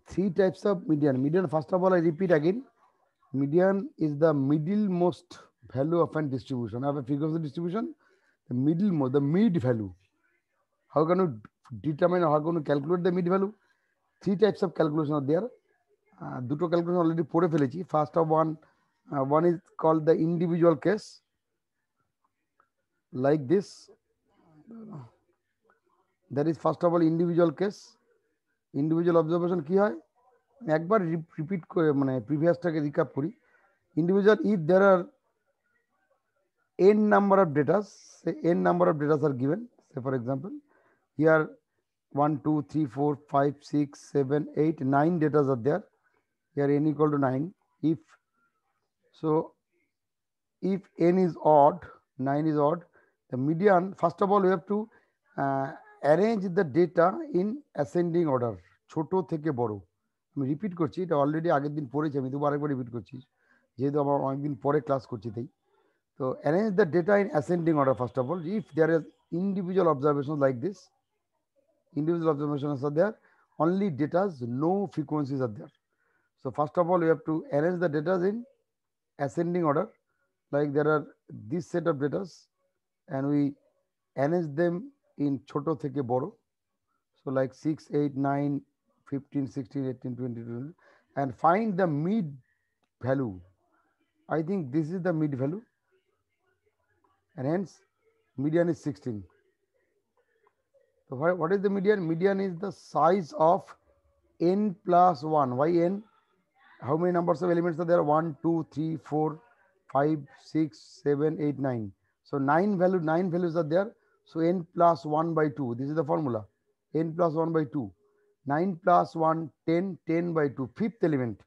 three types of median. Median, first of all, I repeat again. Median is the middlemost value of an distribution. I have a frequency distribution, the mid value. How can you determine or how can you calculate the mid value? Three types of calculation are there. দুটো calculation already পড়ে ফেলেছি. First of one is called the individual case, like this. That is first of all individual case. Individual observation কি হয়? একবার repeat করে মানে প্রিভিয়াসটাকে recap করি. Individual, if there are n number of data, say n number of data are given. Say for example, here 1, 2, 3, 4, 5, 6, 7, 8, 9 data are there. Here n equal to 9. If n is odd, 9 is odd, the median, first of all, we have to arrange the data in ascending order. ছোট থেকে বড়, আমি repeat করছি, এটা already আগের দিন পড়েছি, আমি দুবার আরেকবার রিপিট করছি যেহেতু আমার অনেকদিন পরে ক্লাস করছি তাই। তো arrange the data in ascending order. First of all, if there is individual observations like this, individual observations are there, only data, no frequencies are there. So first of all, we have to arrange the data in ascending order. Like there are this set of data and we arrange them in choto theke boro. So like 6, 8, 9, 15, 16, 18, 20, 20, and find the mid value. I think this is the mid value, and hence median is 16. So what is the median? Median is the size of n plus 1. Why n? How many numbers of elements are there? 1, 2, 3, 4, 5, 6, 7, 8, 9. So 9 values are there. So n plus 1 by 2. This is the formula. N plus 1 by 2. 9 plus 1, 10, 10 by 2. Fifth element,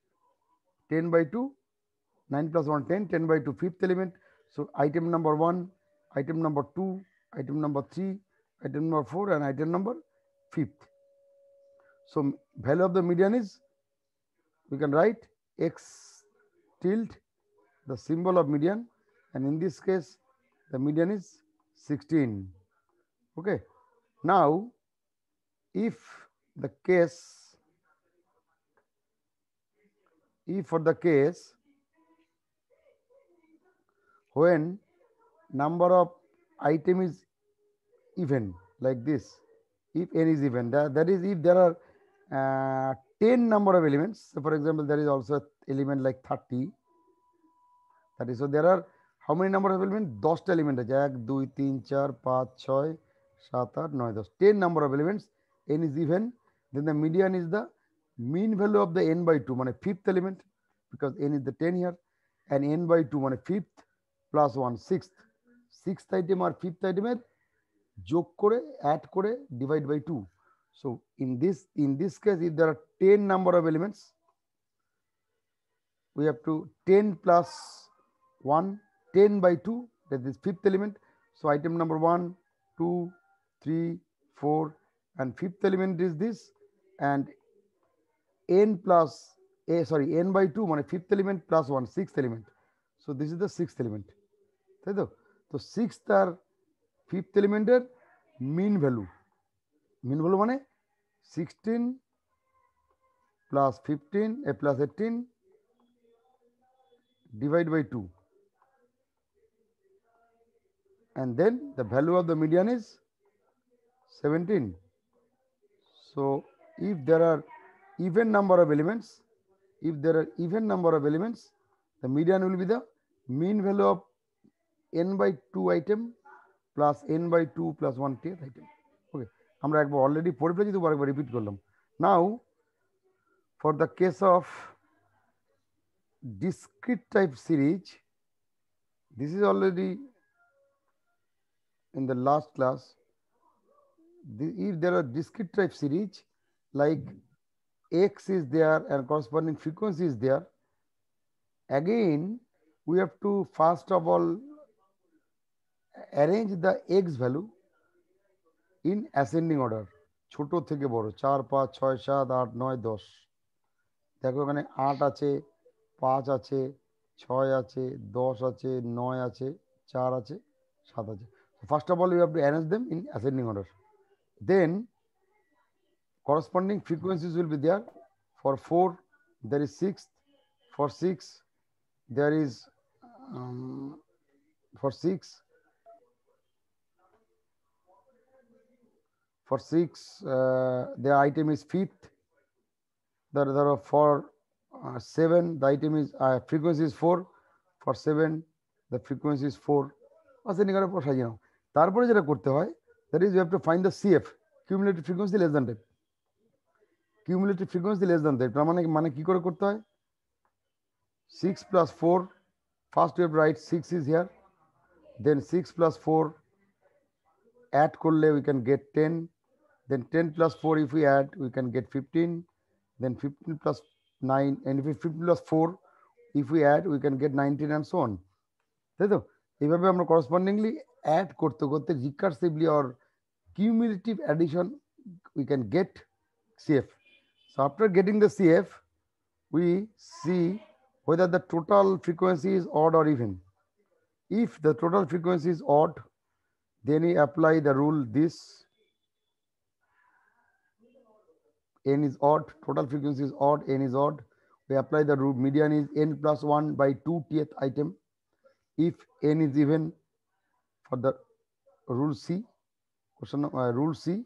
10 by 2. 9 plus 1, 10, 10 by 2. Fifth element. So item number 1, item number 2, item number 3, item number 4, and item number 5th. So value of the median is, we can write x tilde, the symbol of median, and in this case the median is 16. Okay. Now if for the case when number of item is even, like this, if n is even, that is if there are 10 number of elements. So for example, there is also an element like 30. That is, so there are how many number of elements? 10 element আছে 1 2 3 4 5 6 7 8 9 10, 10 number of elements. N is even, then the median is the mean value of the n by 2 মানে fifth element, because n is the 10 here, and n by 2 মানে fifth plus 1 sixth item আর fifth item এর যোগ করে add করে divide by 2. So in this case, if there are 10 number of elements, we have to 10 plus 1, 10 by 2, that is fifth element. So item number 1, 2, 3, 4, and fifth element is this, and n by 2 মানে fifth element plus 1, sixth element. So this is the sixth element. তাই তো? তো sixth আর fifth element এর mean value মানে 16 plus 15 plus 18 divide by 2, and then the value of the median is 17. So if there are even number of elements, the median will be the mean value of n by 2 item plus n by 2 plus 1 10th item. Okay, আমরা একবার already পড়ে ফেলেছি, দুবার একবার repeat করলাম। Now for the case of discrete type series, this is already in the last class. If there are discrete type series like x is there and corresponding frequency is there, again we have to first of all arrange the x value in ascending order, ছোট থেকে বড়, 4 5 6 7 8 9 10। দেখো এখানে 8 আছে, 5 আছে, 6 আছে, 10 আছে, 9 আছে, 4 আছে, 7 আছে। First of all, you have to arrange them in ascending order. Then corresponding frequencies will be there For 4, there is 6. For 6, there is for 6. For 6, the item is 5th. For 7, the item is frequency is 4. For 7, the frequency is 4. তারপরে যেটা করতে হয়, that is you have to find the CF, cumulative frequency less than 10. Cumulative frequency less than 10 তার মানে কি করে করতে হয়? 6 plus 4, first we have to write 6 is here, then 6 plus 4 add করলে we can get 10, then 10 plus 4 if we add we can get 15, then 15 plus 9, and if 15 plus 4 if we add we can get 19 and so on. তাই তো? এইভাবে আমরা correspondingly add করতে করতে recursively or cumulative addition we can get CF. So after getting the CF, we see whether the total frequency is odd or even. If the total frequency is odd, then we apply the rule this. N is odd, total frequency is odd, N is odd. We apply the rule median is N plus 1 by 2 tth item. If N is even, for the rule C, rule C,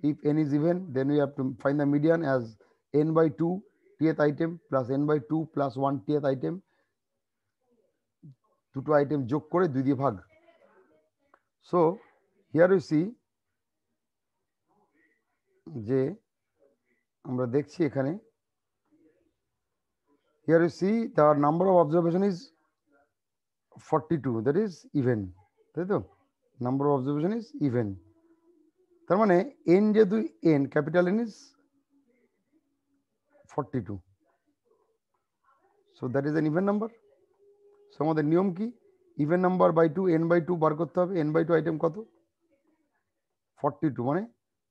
if N is even, then we have to find the median as N by 2 tth item plus N by 2 plus 1 tth item. দুটো item যোগ করে 2 দিয়ে ভাগ। So here you see যে আমরা দেখছি এখানে, here you see the number of observation is 42, that is even, তাই তো? Number of observation is even, তার মানে n যেহেতু n, capital N is 42, so that is an even number. So আমাদের নিয়ম কি? Even number by 2, n by 2 বার করতে হবে। n বাই 2 আইটেম কত? 42 মানে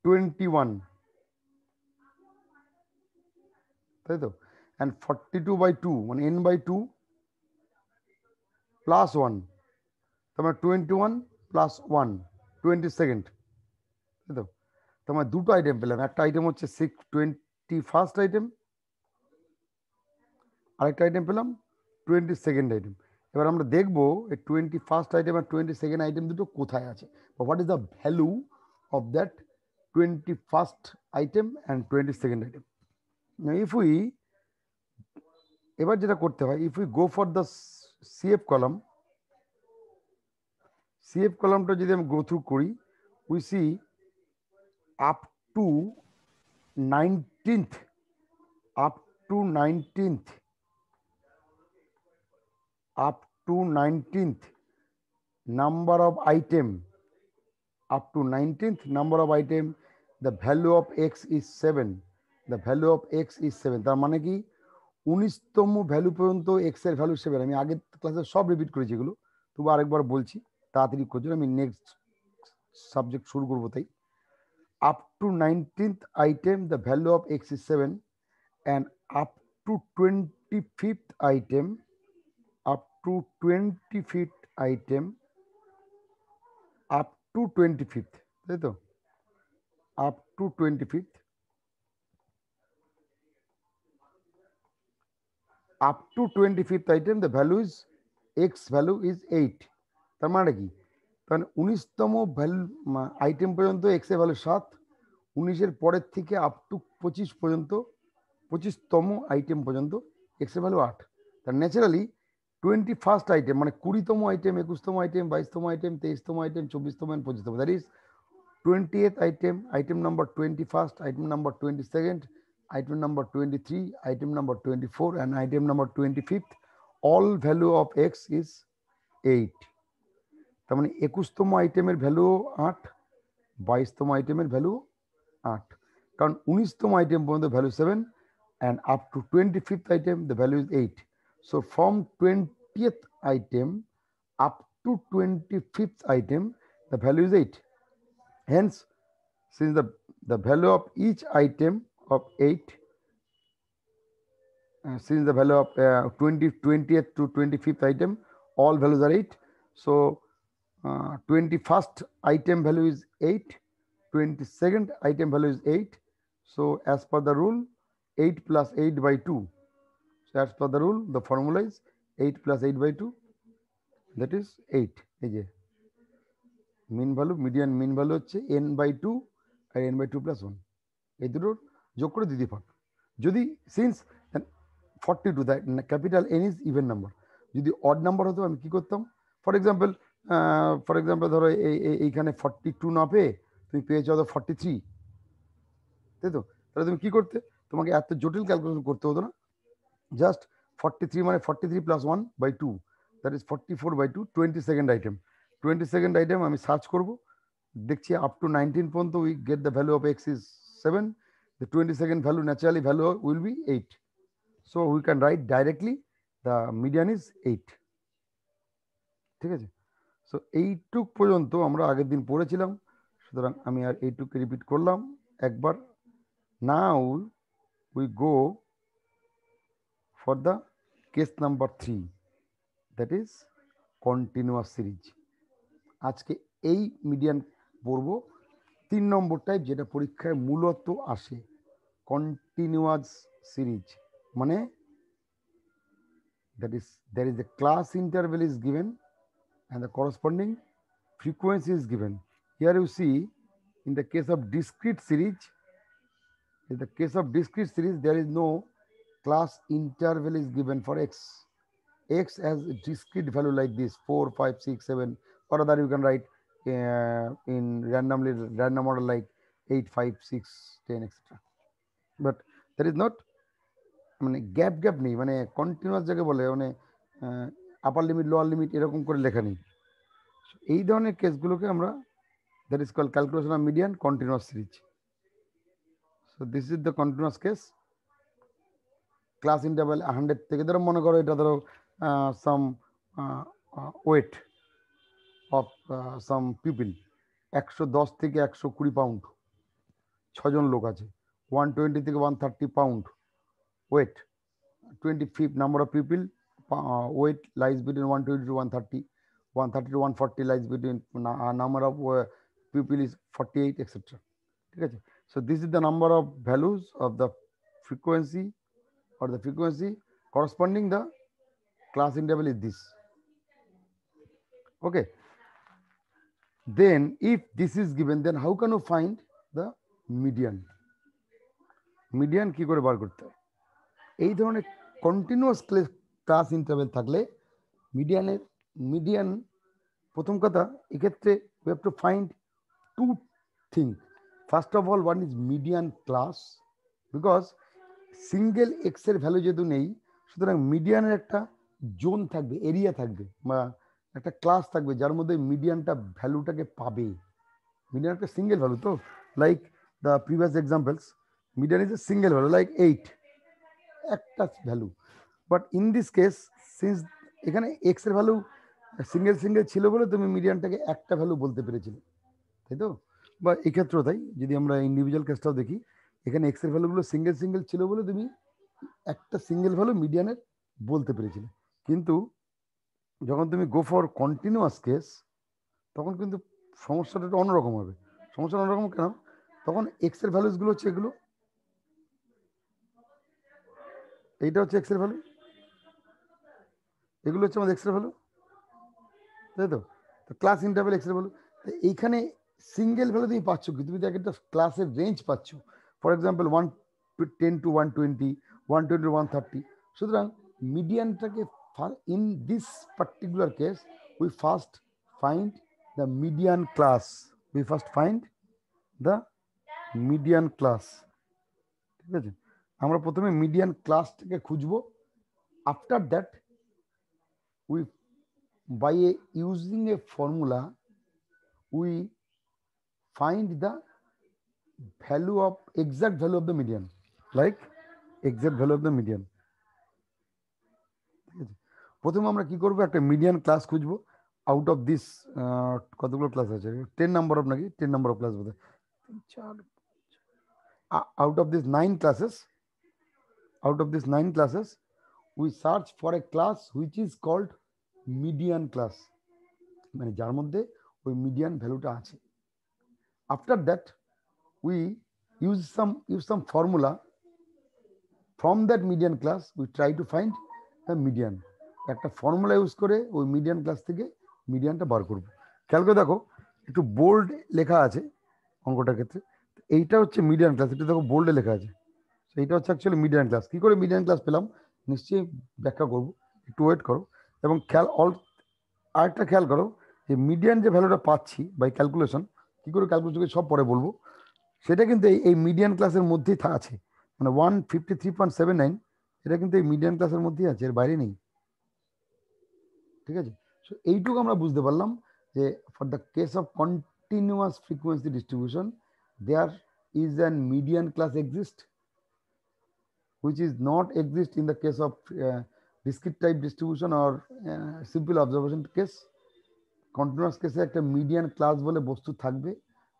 21, তাই তো? and 42 by 2 মানে n by 2 plus 1, তার মানে 21 plus 1 22nd, তাই তো? তার মানে দুটো আইটেম পেলাম, একটা আইটেম হচ্ছে 21st আইটেম, আরেকটা আইটেম পেলাম 22nd আইটেম। এবার আমরা দেখবো এই 21st আইটেম আর 22nd আইটেম দুটো কোথায় আছে, what is the value of that 21st item and 22nd item. If we, এবার যেটা করতে হয়, if we go for the CF column, CF কলামটা যদি আমি গো থ্রু করি, we see up to 19th, up to 19th, up to 19th number of item, up to 19th number of item, the value of x is 7, the value of x is 7, তার মানে কি 19তম value পর্যন্ত x এর value 7। আমি আগের ক্লাসে সব repeat করেছি এগুলো, তবু আরেকবার বলছি তাড়াতাড়ি করছি, আমি নেক্সট সাবজেক্ট শুরু করবো তাই। up to 19th item the value of x is 7, and up to 25th item, up to 25th item, up to 25th, তাই তো? up to 25th, up to 25th item the value is x value is 8, তার মানে কি? কারণ 19তম value item পর্যন্ত x এর value 7, 19 এর পরের থেকে আপ টু 25 পর্যন্ত, 25তম আইটেম পর্যন্ত x এর ভ্যালু 8। তার ন্যাচারালি 21st আইটেম মানে 20তম আইটেম, 21তম আইটেম, 22তম আইটেম, 23তম আইটেম, 24তম and 25তম, that is 20th item, item number 21st, item number 22nd, item number 23, item number 24 and item number 25th, all value of x is 8। তার মানে 21তম আইটেমের ভ্যালু 8, 22তম আইটেমের ভ্যালু 8, কারণ 19তম আইটেম পর্যন্ত value 7 and up to 25th item the value is 8. So from 20th item up to 25th item the value is 8. Hence, since the value of each item of 8, since the value of 20th to 25th item all values are 8, so 21st item value is 8, 22nd item value is 8. So as per the rule, 8 plus 8 by 2. So as per the rule, the formula is 8 plus 8 by 2, that is 8. এই যে mean value, median mean value হচ্ছে n by 2 আর n by 2 plus 1, এই দুটোর যোগ করে দিতে পার। যদি since 42, the capital N is even number, যদি অড নাম্বার হতো আমি কি করতাম, ফর এক্সাম্পল ধরো এইখানে 42 না পেয়ে তুমি পেয়েছো হয়তো 43, তাই তো? তাহলে তুমি কি করতে, তোমাকে এত জটিল ক্যালকুলেশন করতে হতো না, জাস্ট 43 মানে 43 plus 1 by 2, that is 44 by 2, 22nd item. 22nd item আমি সার্চ করব, দেখছি আপ টু 19 পর্যন্ত we get the value of x is 7, the 22nd value naturally value will be 8, so we can write directly the median is 8, ঠিক আছে? So এইটুক পর্যন্ত আমরা আগের দিন পড়েছিলাম, সুতরাং আমি আর এইটুকু রিপিট করলাম একবার। Now we go for the case number 3, that is continuous series. আজকে এই মিডিয়ান পড়ব 3 নম্বর টাইপ, যেটা পরীক্ষায় মূলত আসে। কন্টিনিউয়াস সিরিজ মানে that is there is a class interval is given and the corresponding frequency is given. Here you see in the case of discrete series, there is no class interval is given for x. X has a discrete value like this 4, 5, 6, 7, or other you can write in random order like 8, 5, 6, 10, etc. But there is not মানে gap নেই, মানে continuous যাকে বলে, মানে আপার limit lower limit এরকম করে লেখা নেই। এই ধরনের কেসগুলোকে আমরা, that is called calculation of median continuous series. So this is the continuous case. Class interval 100 থেকে, ধরো মনে করো এটা ধরো some weight of some people 110 থেকে 120 পাউন্ড, 6 জন লোক আছে, 120 থেকে 130 pound weight, 25th number of people weight lies between 120 to 130, 130 to 140 lies between number of people is 48, etc. ঠিক আছে? So this is the number of values of the frequency or the frequency corresponding the class interval is this. Okay, then if this is given, then how can you find the median? Median কি করে বার করতে হয়? এই ধরনের continuous class interval থাকলে median প্রথম কথা এক্ষেত্রে we have to find two things. First of all, one is median class, because single x এর ভ্যালু যেহেতু নেই, সুতরাং মিডিয়ানের একটা জোন থাকবে, এরিয়া থাকবে, বা একটা ক্লাস থাকবে যার মধ্যে মিডিয়ানটা ভ্যালুটাকে পাবে। মিডিয়ান একটা সিঙ্গেল ভ্যালু, তো like the previous examples, median is a single value like 8, একটা value. But in this case, since এখানে এক্স এর ভ্যালু সিঙ্গেল ছিল বলে তুমি মিডিয়ানটাকে একটা ভ্যালু বলতে পেরেছিলে, তাই তো? বা এক্ষেত্রেও তাই, যদি আমরা ইন্ডিভিজুয়াল কেসটাও দেখি, এখানে এক্স এর ভ্যালুগুলো সিঙ্গেল ছিল বলে তুমি একটা সিঙ্গেল ভ্যালু মিডিয়ানের বলতে পেরেছিলে। কিন্তু যখন তুমি গো ফর কন্টিনিউয়াস কেস, তখন কিন্তু সমস্যাটা একটু অন্যরকম হবে। সমস্যাটা অন্যরকম কেন? তখন এক্স এর ভ্যালুসগুলো হচ্ছে এগুলো, এইটা হচ্ছে এক্স এর ভ্যালু, এগুলো হচ্ছে আমাদের এক্স এর ভ্যালু, তাই তো? তো ক্লাস ইন্টারভ্যাল এক্স এর ভ্যালু, এইখানে সিঙ্গেল ভ্যালু তুমি পাচ্ছ কি? তুমি একটা ক্লাসের রেঞ্জ পাচ্ছ, ফর এক্সাম্পল 110 to 120, 120 to 130। সুতরাং মিডিয়ানটাকে, in this particular case we first find the median class, ঠিক আছে? আমরা প্রথমে মিডিয়ান ক্লাসটাকে খুঁজবো। After that we by using a formula we find the exact value of the median, like exact value of the median। ঠিক আছে? প্রথমে আমরা কি করবো, একটা মিডিয়ান ক্লাস খুঁজবো আউট অফ দিস, কতগুলো ক্লাস আছে, 10 নাম্বার অফ, নাকি 10 নাম্বার অফ ক্লাস বোধ হয়, out of these 9 classes we search for a class which is called median class, মানে যার মধ্যে ওই মিডিয়ান ভ্যালুটা আছে। After that we use some formula from that median class we try to find the median. একটা formula use করে ওই median class থেকে মিডিয়ানটা বার করবো। খেয়াল করে দেখো, একটু বোল্ড লেখা আছে অঙ্কটার ক্ষেত্রে, এইটা হচ্ছে মিডিয়ান ক্লাস, এটা দেখো বোল্ডে লেখা আছে। এইটা হচ্ছে অ্যাকচুয়ালি মিডিয়ান ক্লাস। কি করে মিডিয়ান ক্লাস পেলাম নিশ্চয়ই ব্যাখ্যা করবো, একটু ওয়েট করো। এবং আরেকটা খেয়াল করো যে মিডিয়ান যে ভ্যালুটা পাচ্ছি বাই ক্যালকুলেশন, কি করে ক্যালকুলেশন সব পরে বলবো, সেটা কিন্তু এই মিডিয়ান ক্লাসের মধ্যেই আছে। মানে 153.79 এটা কিন্তু এই মিডিয়ান ক্লাসের মধ্যেই আছে, এর বাইরে নেই। ঠিক আছে, সো এইটুকু আমরা বুঝতে পারলাম যে for the case of continuous frequency distribution there is an median class exist which is not exist in the case of discrete type distribution or simple observation case. Continuous কেসে একটা মিডিয়ান ক্লাস বলে বস্তু থাকবে,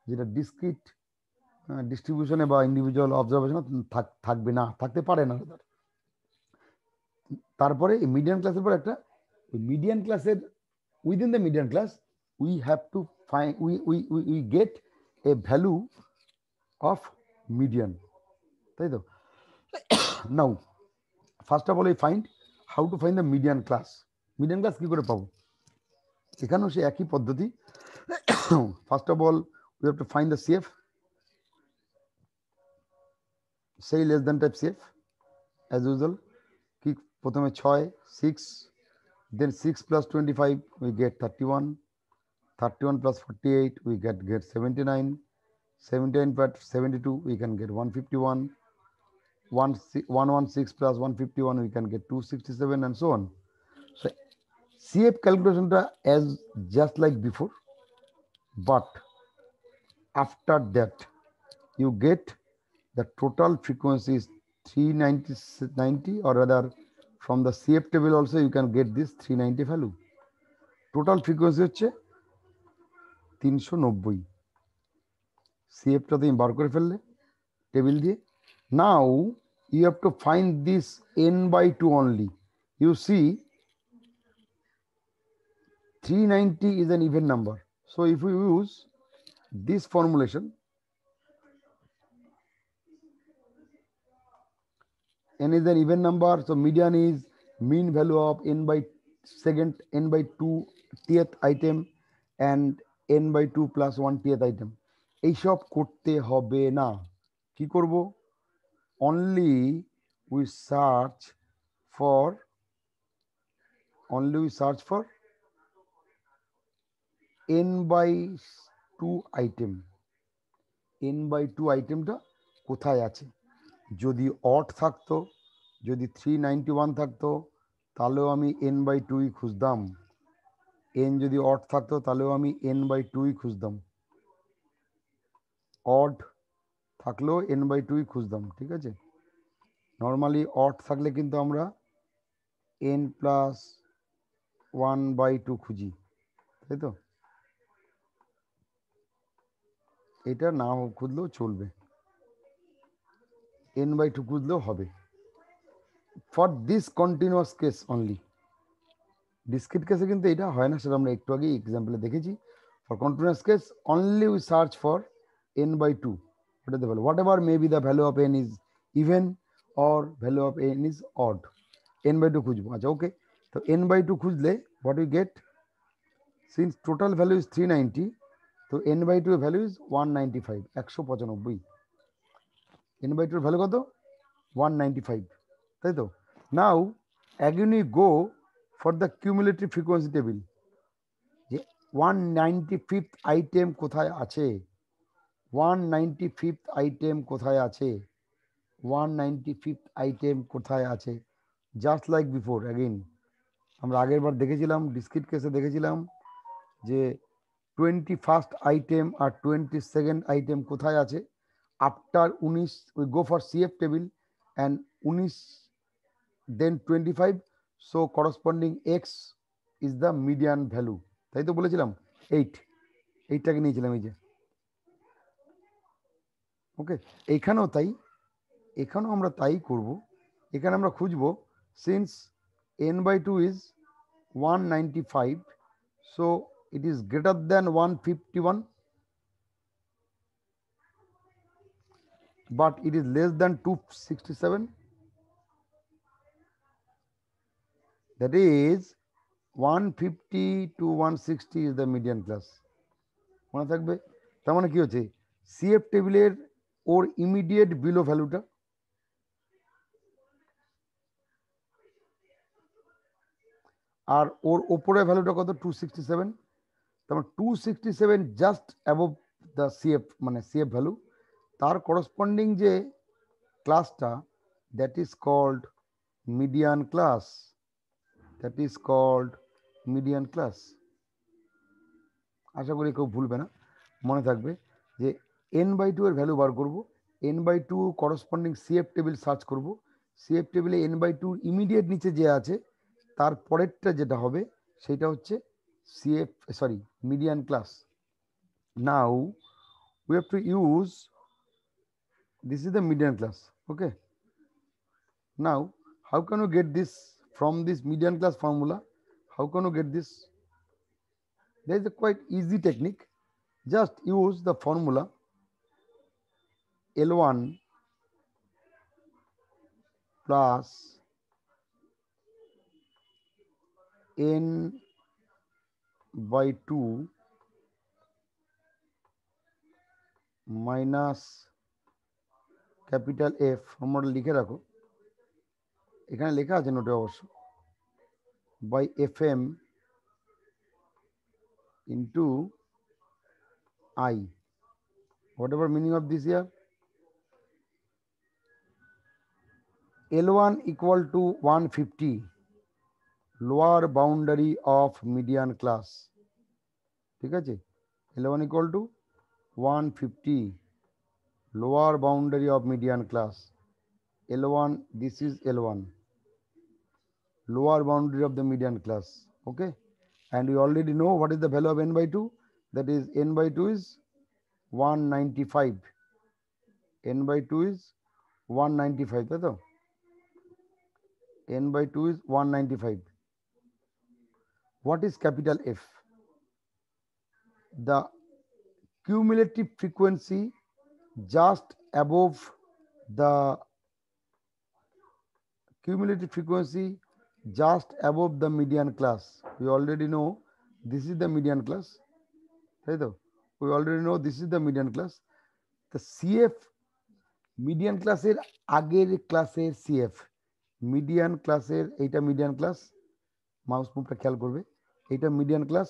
যেটা discrete ডিস্ট্রিবিউশনে বা individual অবজারভেশনে থাকবে না, থাকতে পারে না। তারপরে এই মিডিয়ান ক্লাসের পর একটা মিডিয়ান ক্লাসের within the median class we have to find we get a value of median, তাই তো। Now first of all we find how to find the median class. Median class কি করে পাবো, এখানেও সে একই পদ্ধতি। First of all we have to find the CF, সেই less than type CF as usual. কি প্রথমে 6 6, then 6 plus 25 we get 31, 31 plus 48 we get 79, 79 plus 72 we can get 151, 116 plus 151 we can get 267 and so on. So CF calculation as just like before, but after that you get the total frequency is 390, or rather from the CF table also you can get this 390 value. Total frequency হচ্ছে 390, CF টা তুমি বার করে ফেললে table দিয়ে। Now you have to find this n/2 only. You see 390 is an even number, so if we use this formulation, n is an even number, so median is mean value of n/2th item and n/2 plus 1th item. এইসব করতে হবে না, কি করব, only we search for n/2 item, n/2 আইটেমটা কোথায় আছে। যদি অড থাকতো, যদি 391 থাকতো তাহলেও আমি n/2 খুঁজতাম, n যদি অড থাকতো তাহলেও আমি n/2 খুঁজতাম, অড থাকলেও n/2 খুঁজতাম। ঠিক আছে, নর্মালি অড থাকলে কিন্তু আমরা n+1/2 খুঁজি, তাই তো। এটা না খুঁজলেও চলবে, n/2 খুঁজলেও হবে। For this continuous case only, discrete কেসে কিন্তু এটা হয় না, সেটা আমরা একটু আগে এক্সাম্পলে দেখেছি। For continuous case only we search for n/2, whatever the value, whatever may be the value of n is even or value of n is odd, n/2 খুঁজবো। আচ্ছা ওকে, তো n/2 খুঁজলে what we get, since total value is 390, তো n/2 value is 195, 195, n/2 value কত, 195, তাই তো। নাও again we go for the cumulative frequency table, যে 195th item কোথায় আছে, 195th আইটেম কোথায় আছে, 195th আইটেম কোথায় আছে। জাস্ট লাইক বিফোর, অ্যাগেন আমরা আগের বার দেখেছিলাম, ডিসক্রিট কেসে দেখেছিলাম যে 21st আইটেম আর 22nd আইটেম কোথায় আছে। After 19 we go for CF table and 19 then 25, so corresponding x is the median value, তাই তো বলেছিলাম। 8টাকে নিয়েছিলাম এই যে, ওকে। এইখানেও তাই, এখানেও আমরা তাই করব। এখানে আমরা খুঁজবো since n/2 is 195, so it is greater than 151 but it is less than 267, that is 150 to 160 is the median class. মনে থাকবে? তার মানে কি হচ্ছে, সিএফ টেবিলের ওর ইমিডিয়েট বিলো ভ্যালুটা, আর ওর ওপরে ভ্যালুটা কত, 267। তার মানে 267 জাস্ট অ্যাবভ দ্য সিএফ, মানে সিএফ ভ্যালু, তার করসপন্ডিং যে ক্লাসটা, that is called median class, that is called median class. আশা করি কেউ ভুলবে না, মনে থাকবে যে n/2 এর ভ্যালু বার করব, n/2 corresponding CF table search করব, সিএফ টেবিলে n/2 ইমিডিয়েট নিচে যে আছে তার পরেরটা যেটা হবে সেটা হচ্ছে CF, sorry, median class. Now we have to use, this is the median class. Okay, now how can you get this from this median class formula? How can you get this? There is a quite easy technique. Just use the formula L1 plus n/2 minus capital F, formula লিখে রাখো, এখানে লেখা আছে নোটে অবশ্য, by F M into I, whatever meaning of this year, L1 equal to 150, lower boundary of median class, ঠিক আছে, L1 equal to 150, lower boundary of median class, L1, this is L1, lower boundary of the median class. Okay, and we already know what is the value of n/2, that is n/2 is 195, n/2 is 195, তাই তো, n/2 is 195. What is capital F? The cumulative frequency just above the cumulative frequency just above the median class. We already know this is the median class, right? We already know this is the median class. The CF median class এর আগের ক্লাসের CF, median ক্লাসের এইটা median class, mouse মুভটা খেয়াল করবে, এইটা median class,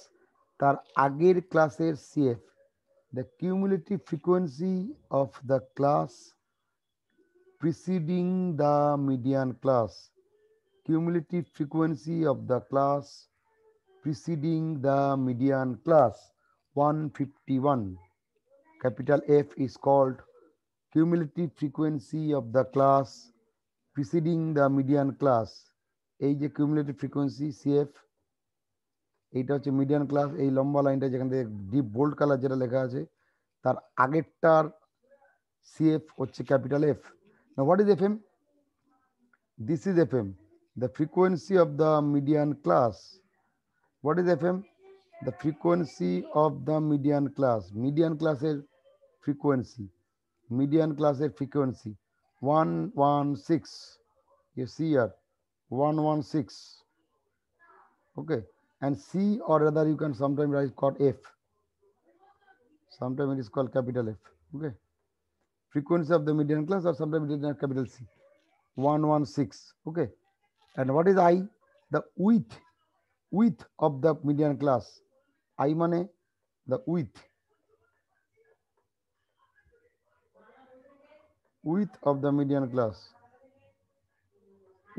তার আগের ক্লাসের CF, the cumulative frequency of the class preceding the median class, cumulative frequency of the class preceding the median class 151, capital F is called cumulative frequency of the class preceding the median class. এই যে cumulative frequency CF, এইটা হচ্ছে median class, এই লম্বা লাইনটা যেখান থেকে deep bold colour যেটা লেখা আছে তার আগেরটার CF হচ্ছে capital F. Now what is FM? This is FM, the frequency of the median class. What is FM? The frequency of the median class. Median class এর frequency. Median class এর frequency 116. You see here 116. Okay, and C, or rather you can sometimes write called F. Sometimes it is called capital F. Okay, frequency of the median class, or sometimes it is capital C. 116. Okay, and what is I? The width of the median class. I মানে the width of the median class,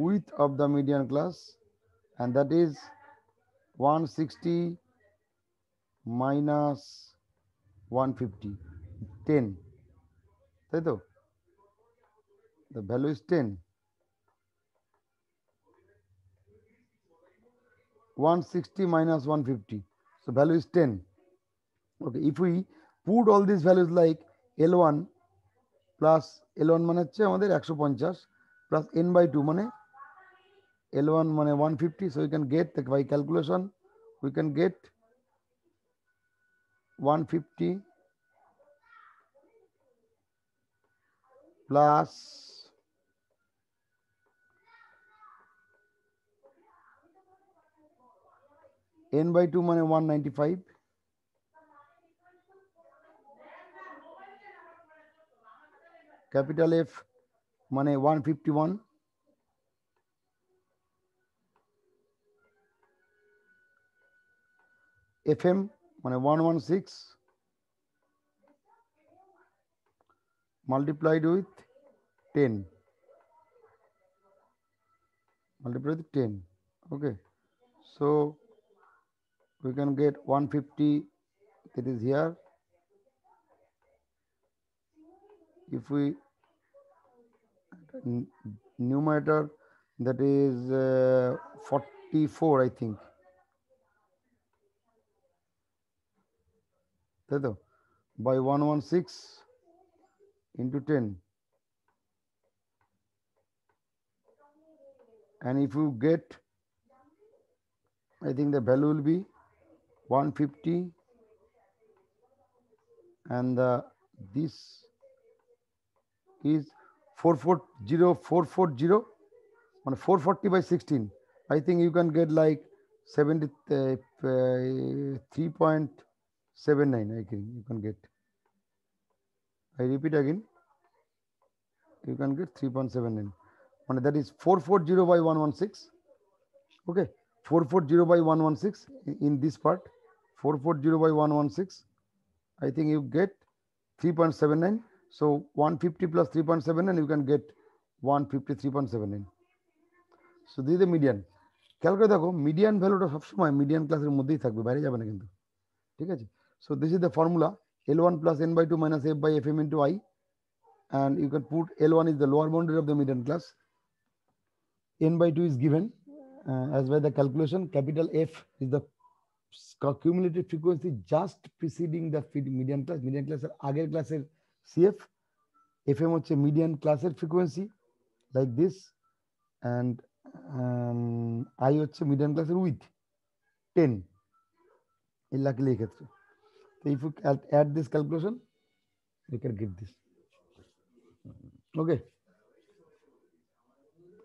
width of the median class, and that is 160 minus 150, 10, তাই তো, the value is 10. 160 minus 150, so value is 10. Okay, if we put all these values like L1 plus L1 মানে হচ্ছে আমাদের 150 plus n/2 মানে L1 মানে 150, so we can get by calculation, we can get 150 plus n by 2 মানে 195, capital F মানে 151, FM মানে 116 multiplied with 10, multiplied with 10. Okay, so we can get 150, that is here. If we numerator, that is 44, I think. তাই তো, by 116 into 10, and if you get, I think the value will be 150, and this is 440440, on 440 by 16. I think you can get like 3.79. I think you can get. I repeat again. You can get 3.79. And that is 440 by 116. Okay, 440 by 116 in this part. 440 by 116. I think you get 3.79. So 150 plus 3.79, you can get 153.79. So this is the median. খেয়াল করে দেখো median ভ্যালুটা সবসময় median ক্লাসের মধ্যেই থাকবে, বাইরে যাবে না কিন্তু, ঠিক আছে? So this is the formula L1 plus n by 2 minus f by fm into I, and you can put L1 is the lower boundary of the median class, n by 2 is given as by the calculation. Capital F is the cumulative frequency just preceding the median class. Median class আগের ক্লাসের CF, FM হচ্ছে median ক্লাসের frequency like this, and I হচ্ছে median ক্লাসের width 10 এই luckily এই ক্ষেত্রে। So if you add this calculation, you can get this. Okay,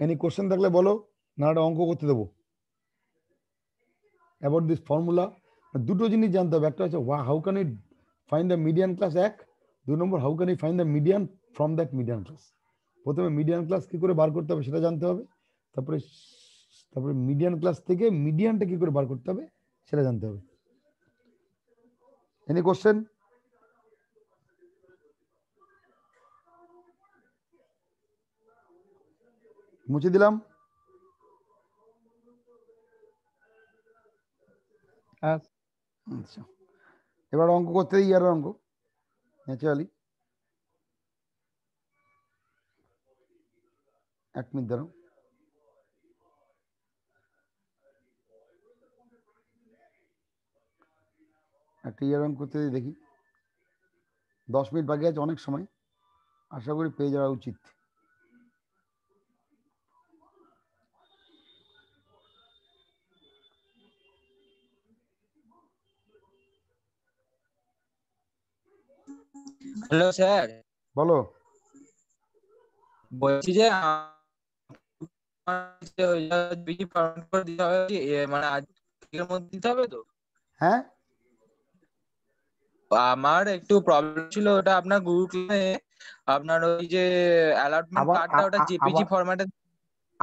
any question থাকলে বলো, না একটা অঙ্ক করতে দেবো about this formula. দুটো জিনিস জানতে হবে, একটা হচ্ছে how can I find the median class, এক, দুই নম্বর how can I find the median from that median class. প্রথমে মিডিয়ান ক্লাস কি করে বার করতে হবে সেটা জানতে হবে, তারপরে মিডিয়ান ক্লাস থেকে মিডিয়ানটা কি করে বার করতে হবে সেটা জানতে হবে। Any question? মুছে দিলাম। আচ্ছা, এবার অঙ্ক করতে দিই, ইয়ার অঙ্ক ন্যাচারালি। 1 মিনিট দাঁড়াও। একটা ইয়ার অঙ্ক করতে দিই, দেখি 10 মিনিট বাকি আছে, অনেক সময়, আশা করি পেয়ে যাওয়া উচিত। হ্যালো স্যার, বলো। বলছি যে মানে আজকের মধ্যে দিতে হবে তো? হ্যাঁ, আমার একটু প্রবলেম ছিল, ওটা আপনার গুগল ক্লাসে আপনার ওই যে অ্যালটমেন্ট কার্ডটা ওটা জেপিজি ফরম্যাটে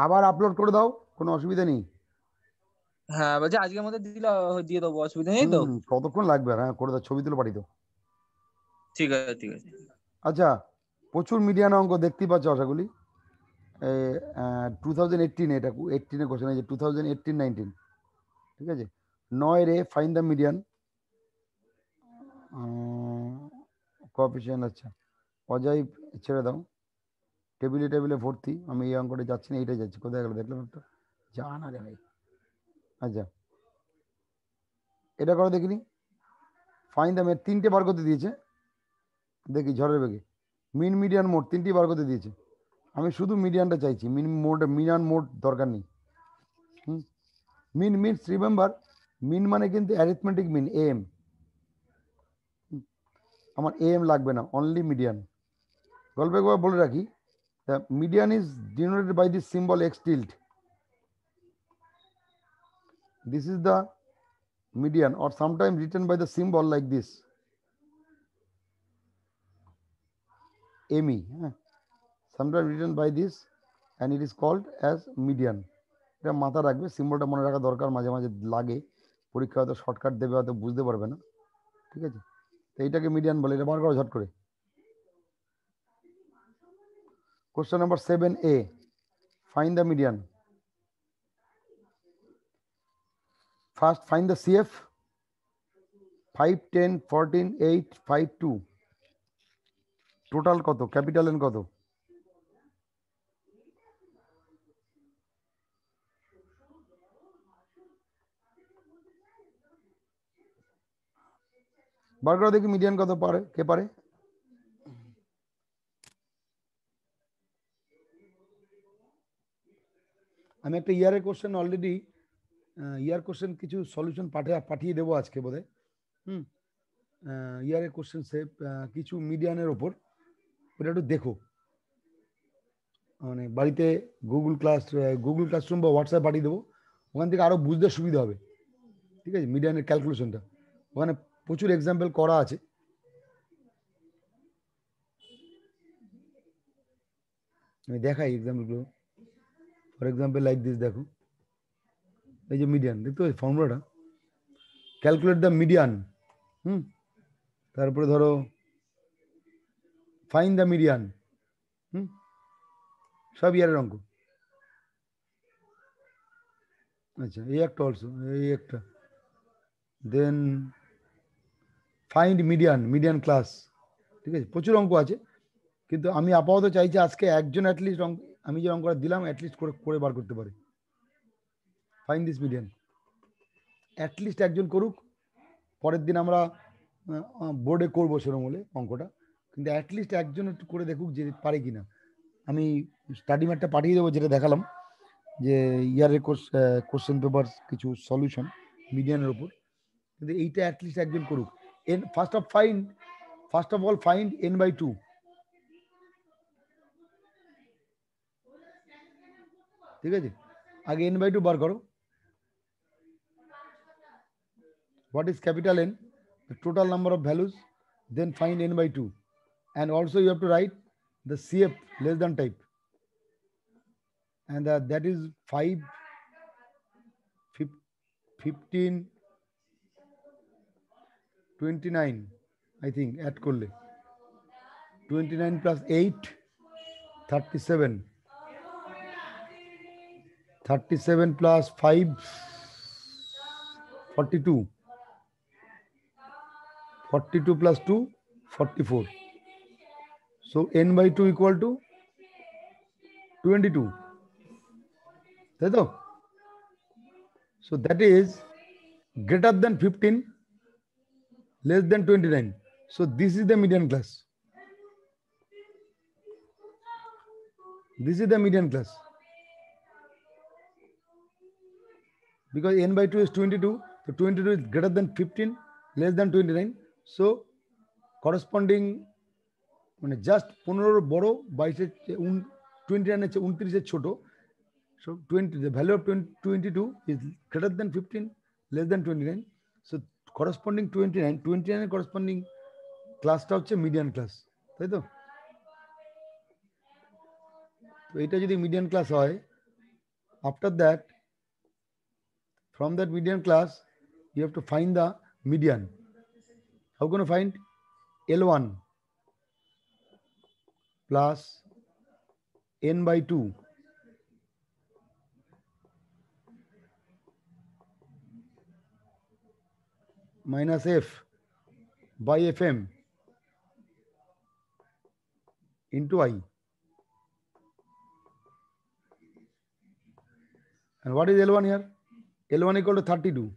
আবার আপলোড করে দাও, কোনো অসুবিধা নেই। হ্যাঁ বলছি আজকের মধ্যে দিয়ে দেবো, অসুবিধা নেই তো? কতক্ষণ লাগবে? হ্যাঁ করে দাও, ছবি তুলে পাঠিয়ে দাও। ঠিক আছে ঠিক আছে। আচ্ছা, প্রচুর মিডিয়ান অঙ্ক দেখতেই পাচ্ছ আশা করি। 2018 এটা 18 এর কোশ্চেন, এই যে 2018-19, ঠিক আছে। 9 রে ফাইন্ড দ্য মিডিয়ান কোএফিসিয়েন্ট। আচ্ছা, অজয় ছেড়ে দাও, টেবিলে ভর্তি। আমি এই অঙ্কটা যাচ্ছি না, এইটাই যাচ্ছি। কোথায় গেল দেখলাম একটা, জানা রে ভাই। আচ্ছা, এটা করো দেখিনি। ফাইন্ড দ্য মিডিয়ান, 3টে বার করতে দিয়েছে, দেখি ঝড়ের বেগে। মিন মিডিয়ান মোড 3টি বার করতে দিয়েছে। আমি শুধু মিডিয়ানটা চাইছি, মিডিয়ান মোড দরকার নেই। মিন মিনস রিমেম্বার, মিন মানে কিন্তু অ্যারিথমেটিক মিন, এম। আমার এম লাগবে না, অনলি মিডিয়ান। গল্প একবার বলে রাখি, the median is denoted by this symbol x tilde. This is the median, or sometimes written by the symbol like this, ME. Sometimes written by this, and it is called as median. এটা মাথা রাখবে, সিম্বলটা মনে রাখা দরকার, মাঝে মাঝে লাগে, পরীক্ষা হয়তো শর্টকাট দেবে, হয়তো বুঝতে পারবে না, ঠিক আছে? তো এইটাকে মিডিয়ান বলে, এটা বার করো ঝট করে। Question number 7A, find the median. First find the CF, 5, 10, 14, 8, 5, 2. Total কত, ক্যাপিটাল এন কত? বার করো দেখি মিডিয়ান কত পারে, কে পারে? আমি একটা ইয়ারের কোশ্চেন অলরেডি, ইয়ার কোশ্চেন কিছু সলিউশন পাঠিয়ে দেবো আজকে বোধহয়। ইয়ারের কোশ্চেন সে কিছু মিডিয়ানের ওপর, ওটা একটু দেখো, মানে বাড়িতে গুগল ক্লাসরুম বা হোয়াটসঅ্যাপ পাঠিয়ে দেবো, ওখান থেকে আরো বুঝতে সুবিধা হবে, ঠিক আছে? মিডিয়ানের ক্যালকুলেশনটা ওখানে প্রচুর এক্সাম্পল করা আছে। আমি দেখাই এক্সাম্পলগুলো। ফর এক্সাম্পল লাইক দিস, দেখো এই যে মিডিয়ান, দেখতে পাচ্ছি ফর্মুলাটা, ক্যালকুলেট দ্য মিডিয়ান। তারপরে ধরো ফাইন দ্য মিডিয়ান, সব ইয়ারের অঙ্ক। আচ্ছা, এই একটা অলসো, এই একটা, দেন ফাইন্ড মিডিয়ান ক্লাস, ঠিক আছে? প্রচুর অঙ্ক আছে, কিন্তু আমি আপাতত চাইছি আজকে একজন অ্যাটলিস্ট অঙ্ক, আমি যে অঙ্কটা দিলাম অ্যাটলিস্ট করে বার করতে পারে। ফাইন্ড দিস মিডিয়ান, অ্যাটলিস্ট একজন করুক, পরের দিন আমরা বোর্ডে করবো সেরকম হলে অঙ্কটা, কিন্তু অ্যাটলিস্ট একজন একটু করে দেখুক যে পারে কিনা। আমি স্টাডি ম্যাটটা পাঠিয়ে দেবো, যেটা দেখালাম যে ইয়ারের কোশ্চেন পেপার কিছু সলিউশন মিডিয়ানের উপর, কিন্তু এইটা অ্যাটলিস্ট একজন করুক। N first of all find n/2, ঠিক আছে? আগে n/2 বার করো। What is capital N? The total number of values. Then find n/2, and also you have to write the CF less than type, and that is 5, 15, 29, I think add করলে 29 plus 8, 37, 37 plus 5, 42, 42 plus 2, 44. So n/2 equal to 22. তাই তো? So that is greater than 15, less than 29. So this is the median class. This is the median class. Because n/2 is 22, so 22 is greater than 15, less than 29. So corresponding মানে just 15 বড়, 22 29 29 ছোট। So 20, the value of 22 is greater than 15, less than 29. So corresponding 29 এর corresponding ক্লাসটা হচ্ছে median class, তাই তো? তো এটা যদি মিডিয়ান ক্লাস হয়, after that, from that median class you have to find the median. How can you find? L1 plus n/2 minus f by fm into I. And what is L1 here? L1 equal to 32.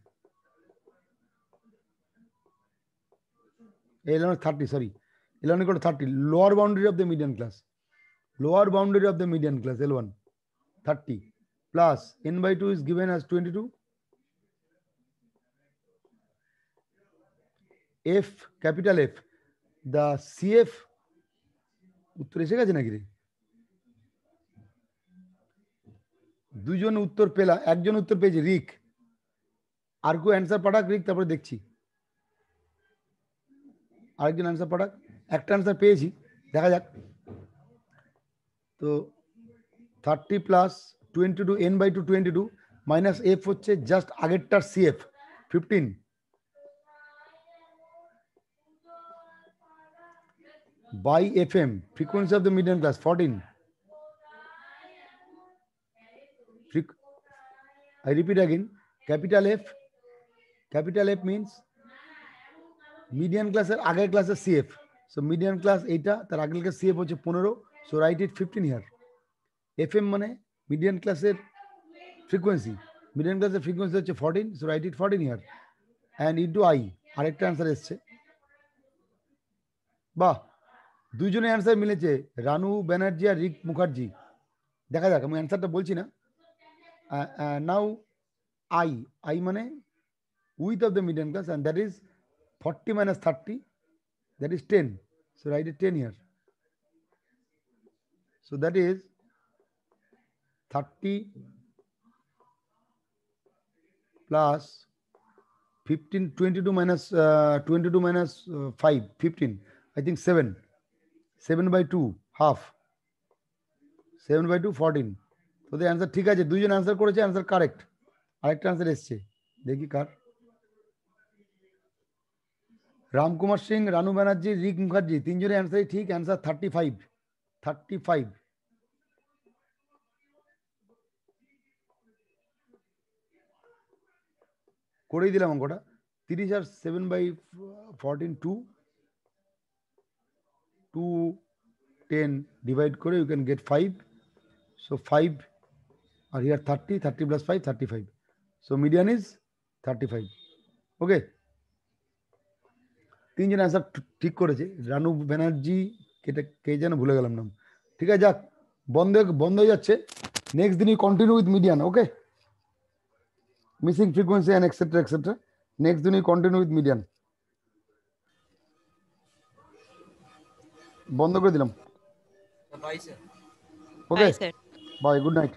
L1 is 30, sorry. L1 equal to 30. Lower boundary of the median class. Lower boundary of the median class, L1, 30. Plus n/2 is given as 22. F, capital F. The CF, উত্তর এসে গেছে নাকি রে? দুজন উত্তর পেলা, একজন উত্তর পেয়েছে রিক, আর কেউ অ্যান্সার পাঠাক রিক, তারপরে দেখছি। আরেকজন অ্যান্সার পাঠাক। একটা অ্যান্সার পেয়েছি, দেখা যাক। তো 30 প্লাস 22 n/2 22 মাইনাস এফ হচ্ছে জাস্ট আগেরটার CF 15 by FM, frequency of the median class 14. I repeat again, capital F means median class এর আগের ক্লাসের CF. So median class এইটা, তার আগের ক্লাস CF হচ্ছে 15, so write it 15 here. FM মানে median ক্লাসের frequency, median ক্লাসের frequency হচ্ছে 14, so write it 14 here. And into I, আরেকটা অ্যান্সার এসছে। বাহ, দুইজনে অ্যান্সার মিলেছে, রানু ব্যানার্জি আর রিক মুখার্জি। দেখা যাক, আমি অ্যান্সারটা বলছি না। নাও I মানে width of the median class, and that is 40 minus 30, that is 10. So write it 10 here. So that is 30 plus 15, 22 minus 5, 15. I think 7. 7/2, half. 7/2, 14. So the answer ঠিক আছে, দুইজন অ্যান্সার করেছে, অ্যান্সার কারেক্ট। আরেকটা অ্যান্সার এসছে, দেখি কার। রামকুমার সিং, রানু ব্যানার্জি, রিক মুখার্জি, তিনজনের অ্যান্সারই ঠিক। অ্যান্সার 35 করেই দিলাম অঙ্কটা। 30 আর 7/14 2 10 ডিভাইড করে ইউ ক্যান গেট 5. So 5 আর here 30 plus 5 35. So median is 35. Okay, তিনজন অ্যান্সার ঠিক করেছে। রানু ব্যানার্জি, কে যেন ভুলে গেলাম নাম। ঠিক আছে, যাক, বন্ধ হয়ে যাচ্ছে। নেক্সট দিন continue with median. Okay, missing frequency and etcetera etcetera. Next দিন কন্টিনিউ উইথ মিডিয়ান। বন্ধ করে দিলাম। Okay, bye, good night.